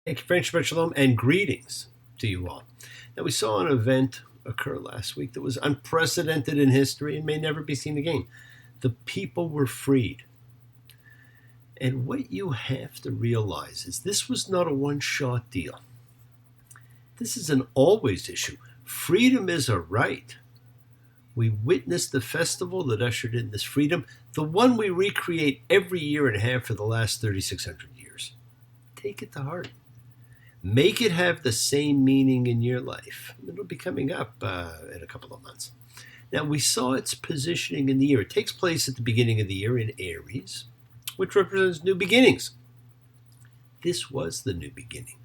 Thank you, friendship, shalom, and greetings to you all. Now, we saw an event occur last week that was unprecedented in history and may never be seen again. The people were freed. And what you have to realize is this was not a one-shot deal. This is an always issue. Freedom is a right. We witnessed the festival that ushered in this freedom, the one we recreate every year and a half for the last 3,600 years. Take it to heart. Make it have the same meaning in your life. It'll be coming up in a couple of months. Now, we saw its positioning in the year. It takes place at the beginning of the year in Aries, which represents new beginnings. This was the new beginning.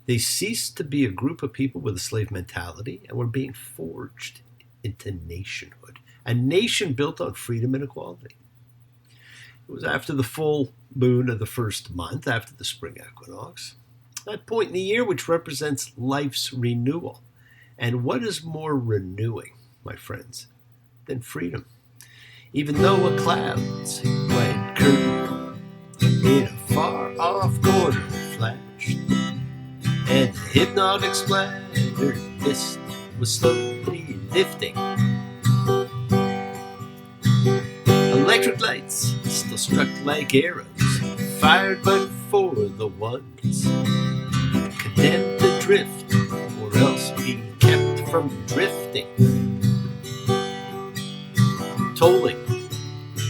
They ceased to be a group of people with a slave mentality and were being forged into nationhood, a nation built on freedom and equality. It was after the full moon of the first month, after the spring equinox, that point in the year which represents life's renewal. And what is more renewing, my friends, than freedom? Even though a cloud's white curtain in a far-off corner flashed, and the hypnotic splattered mist was slowly lifting, electric lights still struck like arrows, fired but for the ones condemned to drift, or else be kept from drifting, tolling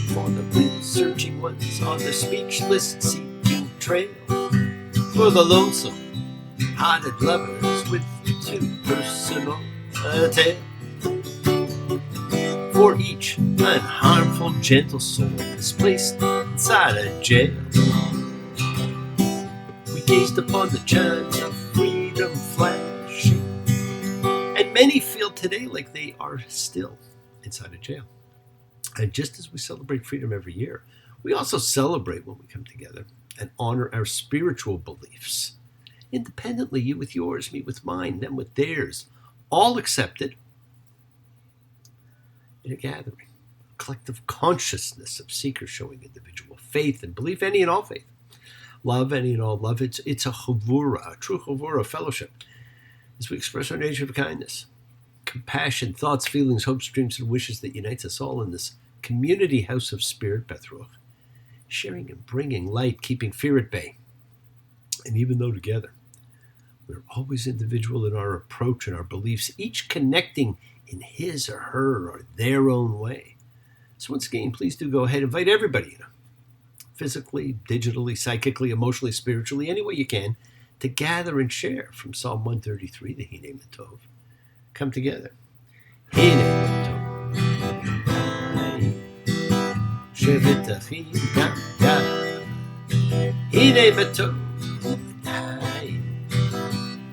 for the blue-searching ones on the speechless-seeking trail, for the lonesome-hearted lovers with too personal a tale, for each unharmful, gentle soul is placed inside a jail. We gazed upon the chimes of freedom flashing, and many feel today like they are still inside a jail. And just as we celebrate freedom every year, we also celebrate when we come together and honor our spiritual beliefs. Independently, you with yours, me with mine, them with theirs, all accepted in a gathering, a collective consciousness of seekers showing individual faith and belief, any and all faith. Love, any and all love. It's a chavura, a true chavura, fellowship, as we express our nature of kindness, compassion, thoughts, feelings, hopes, dreams, and wishes that unites us all in this community house of spirit, Beth Ruach, sharing and bringing light, keeping fear at bay. And even though together, we're always individual in our approach and our beliefs, each connecting in his or her or their own way. So once again, please do go ahead and invite everybody, physically, digitally, psychically, emotionally, spiritually, any way you can, to gather and share from Psalm 133, the Hine Matov. Come together. Hine Matov. Shevet Achim Gam Gam. Hine Matov.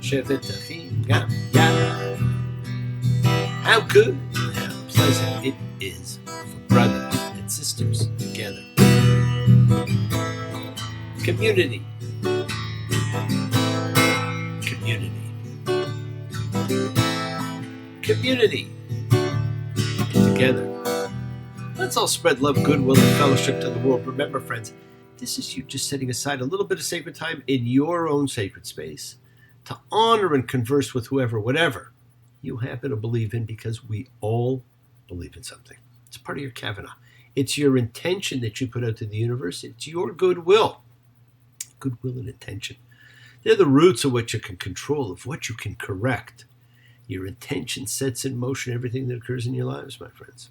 Shevet Achim Gam Gam. How good, how pleasant it is for brothers and sisters together. Community. Community. Community. Together. Let's all spread love, goodwill, and fellowship to the world. Remember, friends, this is you just setting aside a little bit of sacred time in your own sacred space to honor and converse with whoever, whatever you happen to believe in, because we all believe in something. It's part of your kavanah. It's your intention that you put out to the universe. It's your goodwill. Goodwill and intention. They're the roots of what you can control, of what you can correct. Your intention sets in motion everything that occurs in your lives, my friends.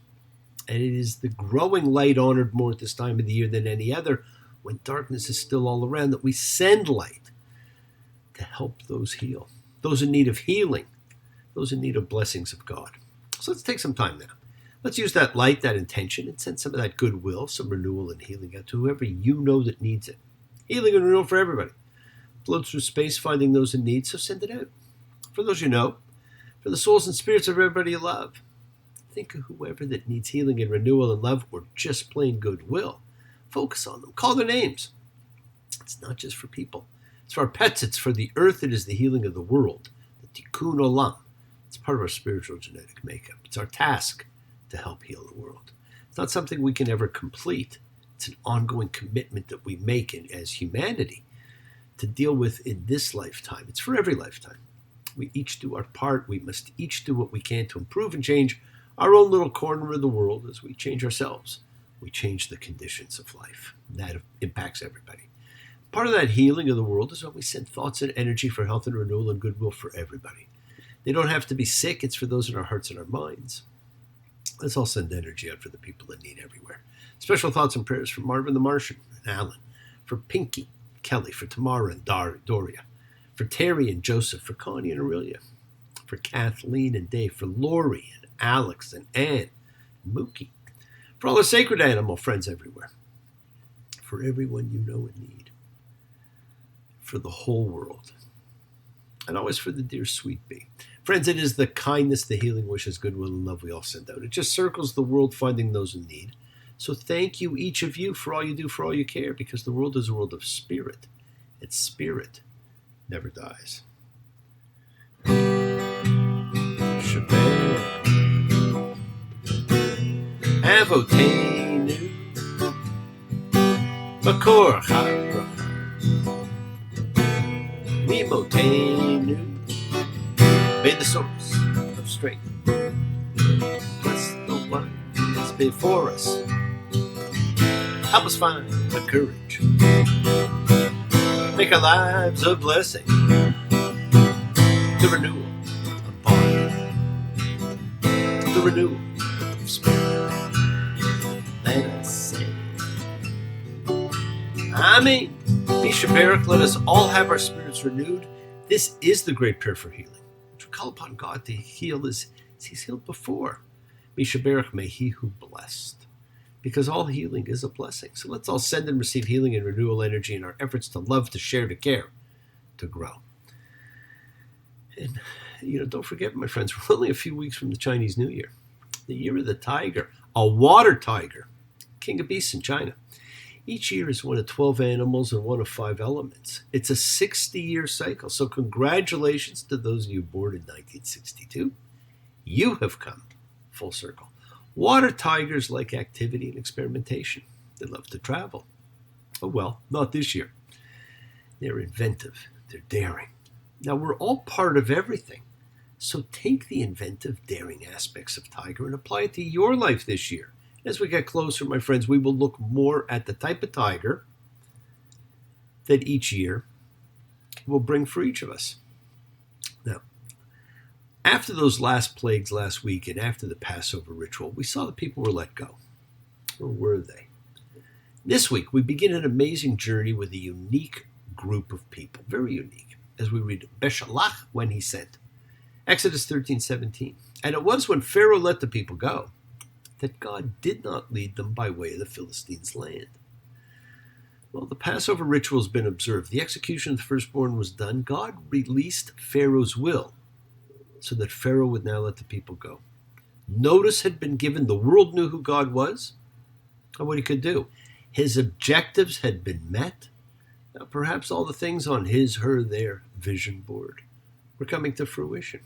And it is the growing light honored more at this time of the year than any other, when darkness is still all around, that we send light to help those heal, those in need of healing, those in need of blessings of God. So let's take some time now. Let's use that light, that intention, and send some of that goodwill, some renewal and healing out to whoever you know that needs it. Healing and renewal for everybody. Float through space, finding those in need, so send it out. For those you know, for the souls and spirits of everybody you love. Think of whoever that needs healing and renewal and love, or just plain goodwill. Focus on them. Call their names. It's not just for people. It's for our pets. It's for the earth. It is the healing of the world. The tikkun olam. It's part of our spiritual genetic makeup. It's our task to help heal the world. It's not something we can ever complete. It's an ongoing commitment that we make as humanity to deal with in this lifetime. It's for every lifetime. We each do our part. We must each do what we can to improve and change our own little corner of the world. As we change ourselves, we change the conditions of life. That impacts everybody. Part of that healing of the world is when we send thoughts and energy for health and renewal and goodwill for everybody. They don't have to be sick. It's for those in our hearts and our minds. Let's all send energy out for the people in need everywhere. Special thoughts and prayers for Marvin the Martian and Alan, for Pinky, Kelly, for Tamara and Doria, for Terry and Joseph, for Connie and Aurelia, for Kathleen and Dave, for Lori and Alex and Ann and Mookie, for all the sacred animal friends everywhere, for everyone you know in need, for the whole world, and always for the dear sweet bee. Friends, it is the kindness, the healing wishes, goodwill, and love we all send out. It just circles the world finding those in need. So thank you, each of you, for all you do, for all you care, because the world is a world of spirit. Its spirit never dies. Shabbat. Avotenu. Makor Hara. Mimotenu. May the source of strength bless the one that's before us. Help us find the courage. Make our lives a blessing. The renewal of body. The renewal of spirit. Let us say, Amen. Beshalach, let us all have our spirits renewed. This is the great prayer for healing. Which we call upon God to heal as He's healed before. Beshalach, may He who blessed. Because all healing is a blessing. So let's all send and receive healing and renewal energy in our efforts to love, to share, to care, to grow. And, don't forget, my friends, we're only a few weeks from the Chinese New Year. The year of the tiger, a water tiger, king of beasts in China. Each year is one of 12 animals and one of 5 elements. It's a 60-year cycle. So congratulations to those of you born in 1962. You have come full circle. Water tigers like activity and experimentation. They love to travel. Oh well, not this year. They're inventive. They're daring. Now, we're all part of everything. So take the inventive, daring aspects of tiger and apply it to your life this year. As we get closer, my friends, we will look more at the type of tiger that each year will bring for each of us. Now, after those last plagues last week and after the Passover ritual, we saw the people were let go. Or were they? This week, we begin an amazing journey with a unique group of people, very unique, as we read Beshalach when he sent. Exodus 13:17. And it was when Pharaoh let the people go that God did not lead them by way of the Philistines' land. Well, the Passover ritual has been observed. The execution of the firstborn was done. God released Pharaoh's will, so that Pharaoh would now let the people go. Notice had been given. The world knew who God was and what he could do. His objectives had been met. Now, perhaps all the things on his, her, their vision board were coming to fruition.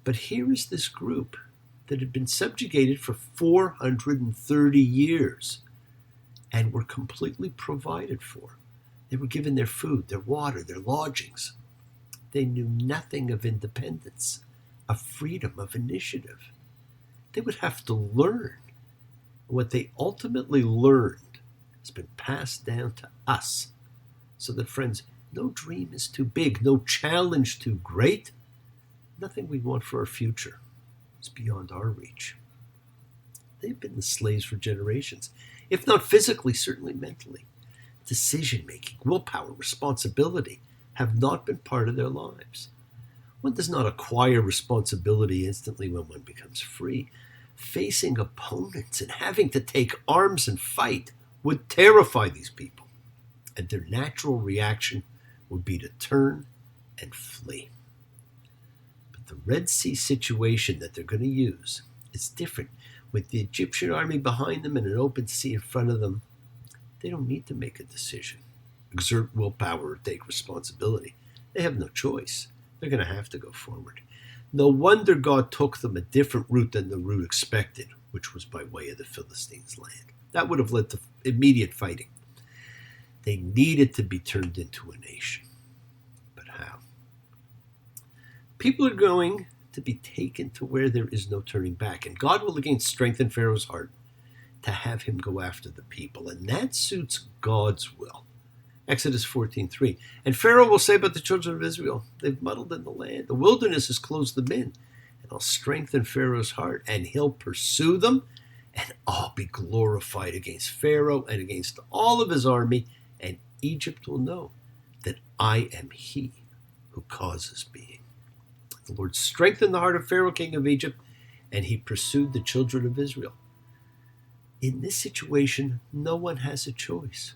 But here is this group that had been subjugated for 430 years and were completely provided for. They were given their food, their water, their lodgings. They knew nothing of independence, of freedom, of initiative. They would have to learn. What they ultimately learned has been passed down to us. So that, friends, no dream is too big, no challenge too great. Nothing we want for our future is beyond our reach. They've been the slaves for generations, if not physically, certainly mentally. Decision-making, willpower, responsibility have not been part of their lives. One does not acquire responsibility instantly when one becomes free. Facing opponents and having to take arms and fight would terrify these people, and their natural reaction would be to turn and flee. But the Red Sea situation that they're going to use is different. With the Egyptian army behind them and an open sea in front of them, they don't need to make a decision, exert willpower, or take responsibility. They have no choice. They're going to have to go forward. No wonder God took them a different route than the route expected, which was by way of the Philistines' land. That would have led to immediate fighting. They needed to be turned into a nation. people are going to be taken to where there is no turning back. And God will again strengthen Pharaoh's heart to have him go after the people. And that suits God's will. Exodus 14:3. And Pharaoh will say about the children of Israel, they've muddled in the land. The wilderness has closed them in. And I'll strengthen Pharaoh's heart, and he'll pursue them, and I'll be glorified against Pharaoh and against all of his army, and Egypt will know that I am he who causes being. The Lord strengthened the heart of Pharaoh, king of Egypt, and he pursued the children of Israel. In this situation, no one has a choice.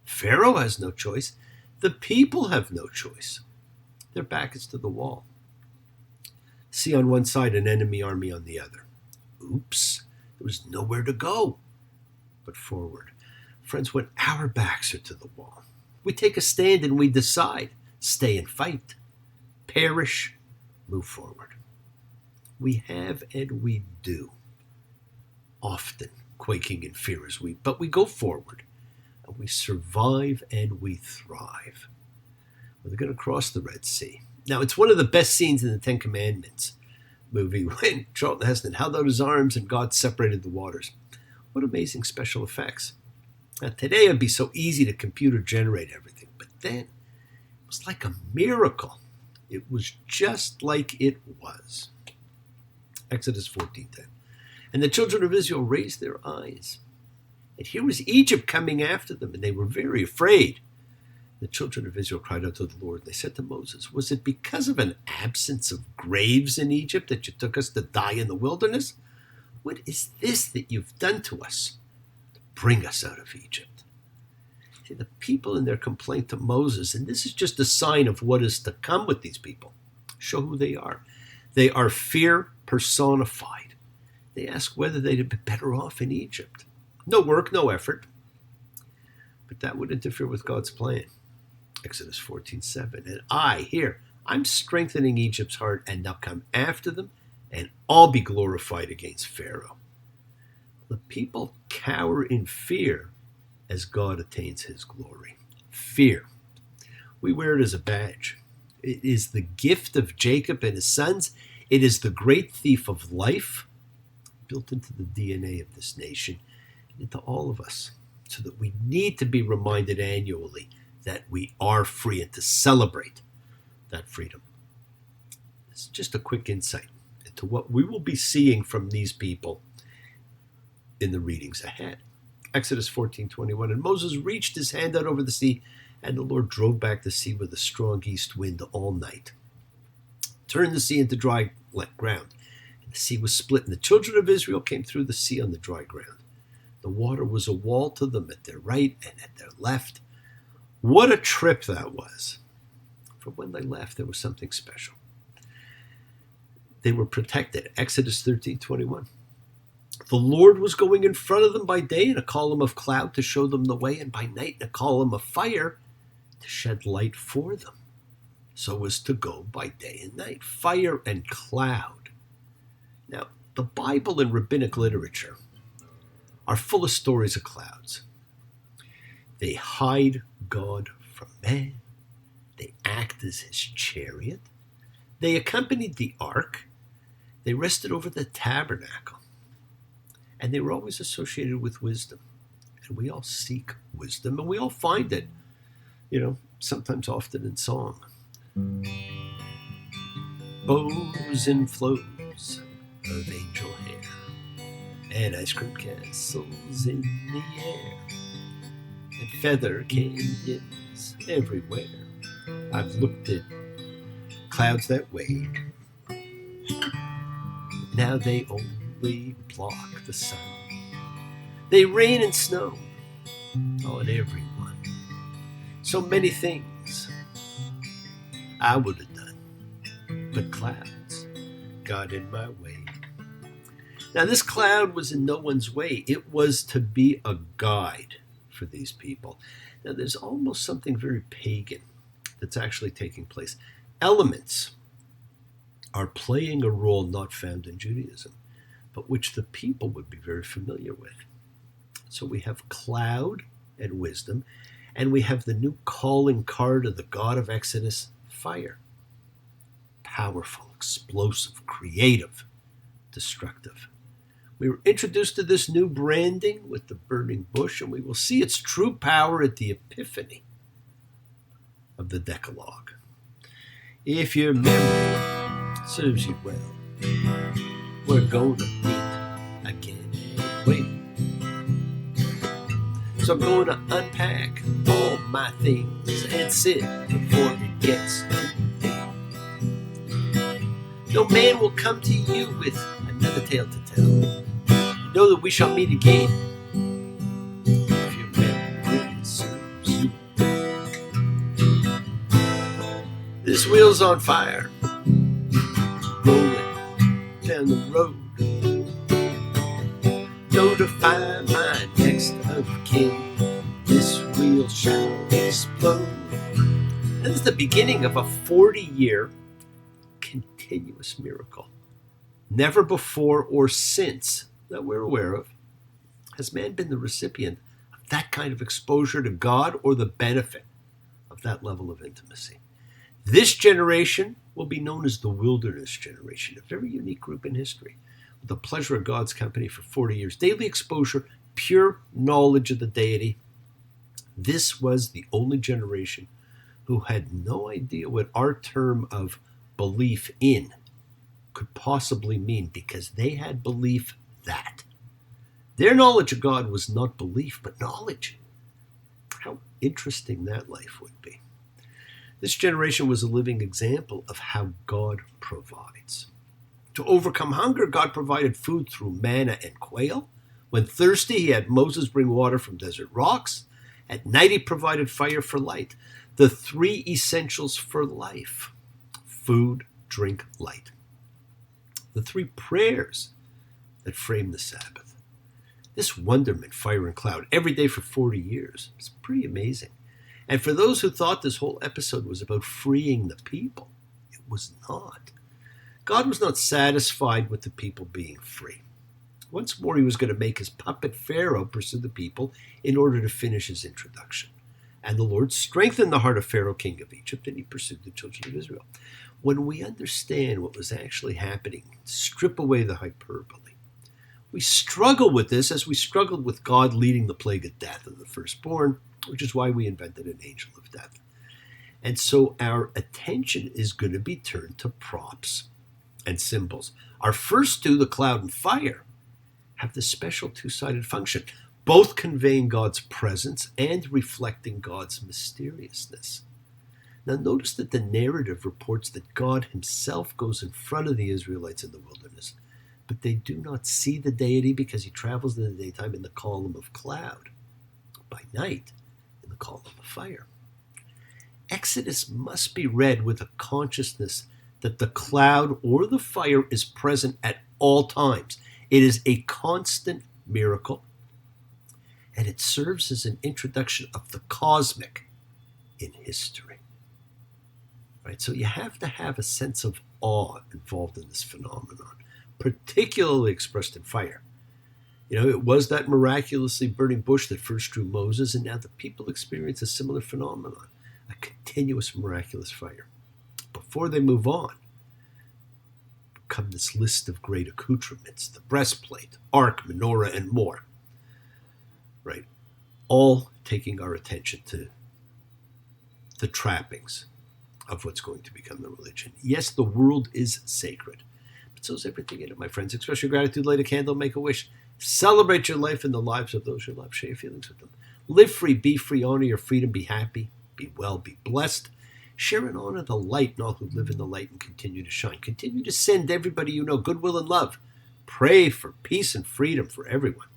Pharaoh has no choice. The people have no choice. Their back is to the wall. Sea on one side, an enemy army on the other. Oops, there was nowhere to go but forward. Friends, when our backs are to the wall, we take a stand and we decide, stay and fight, perish, move forward. We have and we do, often quaking in fear but we go forward and we survive and we thrive. Well, they're going to cross the Red Sea. Now, it's one of the best scenes in the Ten Commandments movie when Charlton Heston held out his arms and God separated the waters. What amazing special effects. Now, today it'd be so easy to computer generate everything, but then it was like a miracle. It was just like it was. Exodus 14:10. And the children of Israel raised their eyes, and here was Egypt coming after them, and they were very afraid. The children of Israel cried out to the Lord. They said to Moses, was it because of an absence of graves in Egypt that you took us to die in the wilderness? What is this that you've done to us to bring us out of Egypt? See, the people in their complaint to Moses, and this is just a sign of what is to come with these people, show who they are. They are fear personified. They ask whether they'd have been better off in Egypt. No work, no effort. But that would interfere with God's plan. Exodus 14:7. And I'm strengthening Egypt's heart, and they'll come after them, and I'll be glorified against Pharaoh. The people cower in fear as God attains his glory. Fear. We wear it as a badge. It is the gift of Jacob and his sons. It is the great thief of life built into the DNA of this nation and into all of us, so that we need to be reminded annually that we are free and to celebrate that freedom. It's just a quick insight into what we will be seeing from these people in the readings ahead. Exodus 14:21. And Moses reached his hand out over the sea, and the Lord drove back the sea with a strong east wind all night, turned the sea into dry ground. And the sea was split, and the children of Israel came through the sea on the dry ground. The water was a wall to them at their right and at their left. What a trip that was. For when they left, there was something special. They were protected. Exodus 13:21. The Lord was going in front of them by day in a column of cloud to show them the way, and by night in a column of fire to shed light for them, so as to go by day and night. Fire and cloud. Now, the Bible and rabbinic literature are full of stories of clouds. They hide God from man. They act as his chariot. They accompanied the ark. They rested over the tabernacle. And they were always associated with wisdom. And we all seek wisdom, and we all find it, sometimes often in song. Bows and flows of angel hair, and ice cream castles in the air, and feather canyons everywhere. I've looked at clouds that way. Now they only block the sun. They rain and snow on everyone. So many things I would have done, but clouds got in my way. Now, this cloud was in no one's way. It was to be a guide for these people. Now, there's almost something very pagan that's actually taking place. Elements are playing a role not found in Judaism, but which the people would be very familiar with. So we have cloud and wisdom, and we have the new calling card of the God of Exodus, fire. powerful, explosive, creative, destructive. We were introduced to this new branding with the burning bush, and we will see its true power at the epiphany of the Decalogue. If your memory serves you well, we're going to meet again. Wait. So I'm going to unpack all my things and sit before it gets too late. No man will come to you with another tale to tell. You know that we shall meet again. If your memory serves you. This wheel's on fire, rolling down the road. Notify my next of kin. This wheel shall explode. And this is the beginning of a 40-year continuous miracle. Never before or since that we're aware of has man been the recipient of that kind of exposure to God or the benefit of that level of intimacy. This generation will be known as the wilderness generation, a very unique group in history, with the pleasure of God's company for 40 years, daily exposure, pure knowledge of the deity. This was the only generation who had no idea what our term of belief in could possibly mean, because they had belief that. Their knowledge of God was not belief, but knowledge. How interesting that life would be. This generation was a living example of how God provides. To overcome hunger, God provided food through manna and quail. When thirsty, he had Moses bring water from desert rocks. At night, he provided fire for light. The three essentials for life: food, drink, light. The three prayers that frame the Sabbath. This wonderment, fire and cloud, every day for 40 years. It's pretty amazing. And for those who thought this whole episode was about freeing the people, it was not. God was not satisfied with the people being free. Once more, he was going to make his puppet Pharaoh pursue the people in order to finish his introduction. And the Lord strengthened the heart of Pharaoh, king of Egypt, and he pursued the children of Israel. When we understand what was actually happening, strip away the hyperbole. We struggle with this as we struggled with God leading the plague of death of the firstborn, which is why we invented an angel of death. And so our attention is going to be turned to props and symbols. Our first two, the cloud and fire, have this special two-sided function, both conveying God's presence and reflecting God's mysteriousness. Now notice that the narrative reports that God himself goes in front of the Israelites in the wilderness, but they do not see the deity because he travels in the daytime in the column of cloud, by night in the column of fire. Exodus must be read with a consciousness that the cloud or the fire is present at all times. It is a constant miracle, and it serves as an introduction of the cosmic in history. Right? So you have to have a sense of awe involved in this phenomenon, particularly expressed in fire. You know, it was that miraculously burning bush that first drew Moses, and now the people experience a similar phenomenon, a continuous miraculous fire. Before they move on, come this list of great accoutrements: the breastplate, ark, menorah, and more. Right? All taking our attention to the trappings of what's going to become the religion. Yes, the world is sacred, but so is everything in it, my friends. Express your gratitude, light a candle, make a wish. Celebrate your life and the lives of those you love. Share your feelings with them. Live free, be free, honor your freedom, be happy, be well, be blessed. Share and honor the light and all who live in the light and continue to shine. Continue to send everybody you know goodwill and love. Pray for peace and freedom for everyone.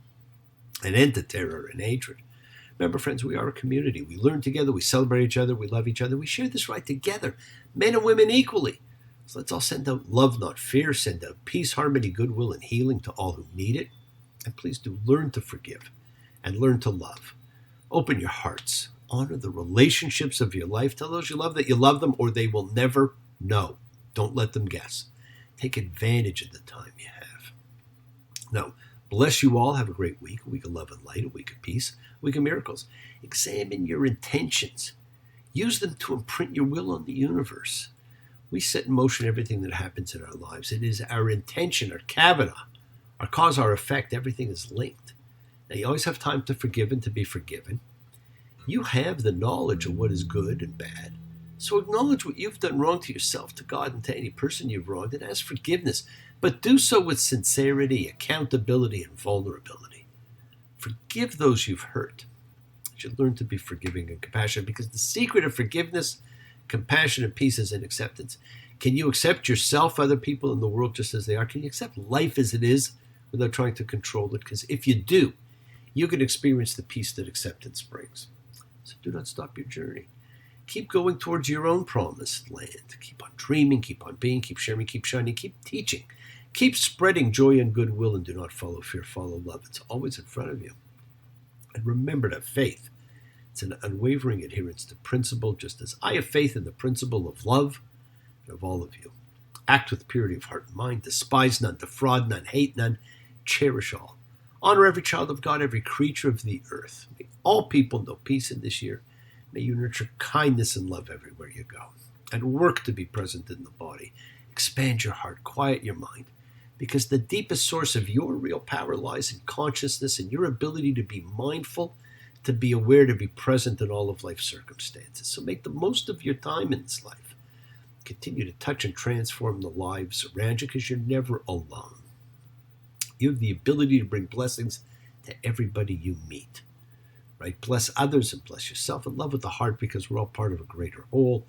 An end to terror and hatred. Remember, friends, we are a community. We learn together, we celebrate each other, we love each other, we share this right together, men and women equally. So let's all send out love, not fear, send out peace, harmony, goodwill, and healing to all who need it. And please do learn to forgive and learn to love. Open your hearts. Honor the relationships of your life. Tell those you love that you love them, or they will never know. Don't let them guess. Take advantage of the time you have. Now, bless you all. Have a great week. A week of love and light, a week of peace, a week of miracles. Examine your intentions. Use them to imprint your will on the universe. We set in motion everything that happens in our lives. It is our intention, our kavana, our cause, our effect. Everything is linked. Now, you always have time to forgive and to be forgiven. You have the knowledge of what is good and bad. So acknowledge what you've done wrong to yourself, to God, and to any person you've wronged, and ask forgiveness. But do so with sincerity, accountability, and vulnerability. Forgive those you've hurt. You should learn to be forgiving and compassionate, because the secret of forgiveness, compassion, and peace is in acceptance. Can you accept yourself, other people in the world just as they are? Can you accept life as it is without trying to control it? Because if you do, you can experience the peace that acceptance brings. So do not stop your journey. Keep going towards your own promised land. Keep on dreaming, keep on being, keep sharing, keep shining, keep teaching. Keep spreading joy and goodwill, and do not follow fear, follow love. It's always in front of you. And remember to have faith. It's an unwavering adherence to principle, just as I have faith in the principle of love and of all of you. Act with purity of heart and mind. Despise none, defraud none, hate none, cherish all. Honor every child of God, every creature of the earth. May all people know peace in this year. May you nurture kindness and love everywhere you go, and work to be present in the body. Expand your heart, quiet your mind, because the deepest source of your real power lies in consciousness and your ability to be mindful, to be aware, to be present in all of life's circumstances. So make the most of your time in this life. Continue to touch and transform the lives around you, because you're never alone. You have the ability to bring blessings to everybody you meet. Right? Bless others and bless yourself, and love with the heart, because we're all part of a greater whole.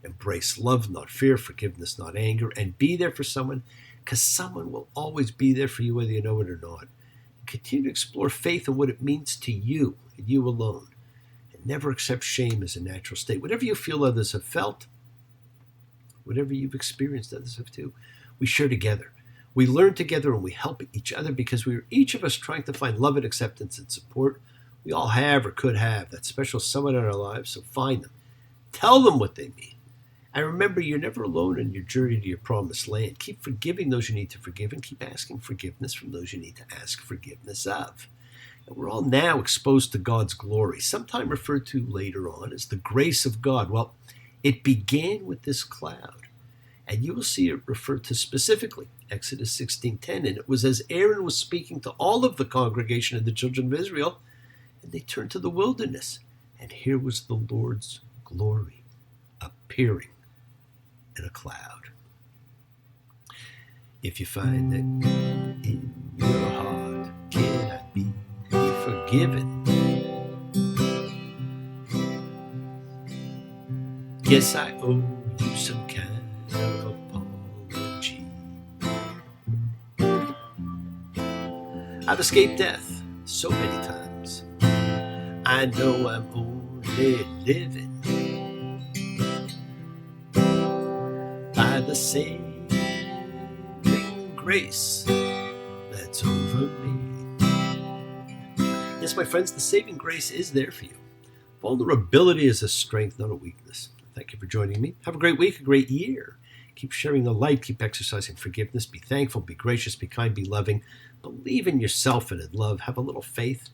Embrace love, not fear, forgiveness, not anger, and be there for someone, because someone will always be there for you, whether you know it or not. Continue to explore faith and what it means to you and you alone, and never accept shame as a natural state. Whatever you feel others have felt, whatever you've experienced others have too, we share together. We learn together and we help each other, because we are each of us trying to find love and acceptance and support. We all have or could have that special someone in our lives, so find them. Tell them what they mean. And remember, you're never alone in your journey to your promised land. Keep forgiving those you need to forgive, and keep asking forgiveness from those you need to ask forgiveness of. And we're all now exposed to God's glory, sometime referred to later on as the grace of God. Well, it began with this cloud, and you will see it referred to specifically, Exodus 16:10. And it was as Aaron was speaking to all of the congregation of the children of Israel, and they turned to the wilderness, and here was the Lord's glory appearing in a cloud. If you find that in your heart cannot be forgiven, guess I owe you some kind of apology. I've escaped death so many times. I know I'm only living by the saving grace that's over me. Yes, my friends, the saving grace is there for you. Vulnerability is a strength, not a weakness. Thank you for joining me. Have a great week, a great year. Keep sharing the light, keep exercising forgiveness, be thankful, be gracious, be kind, be loving. Believe in yourself and in love. Have a little faith.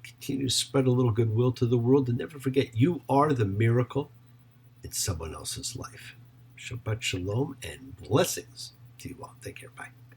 Continue to spread a little goodwill to the world, and never forget, you are the miracle in someone else's life. Shabbat shalom and blessings to you all. Take care. Bye.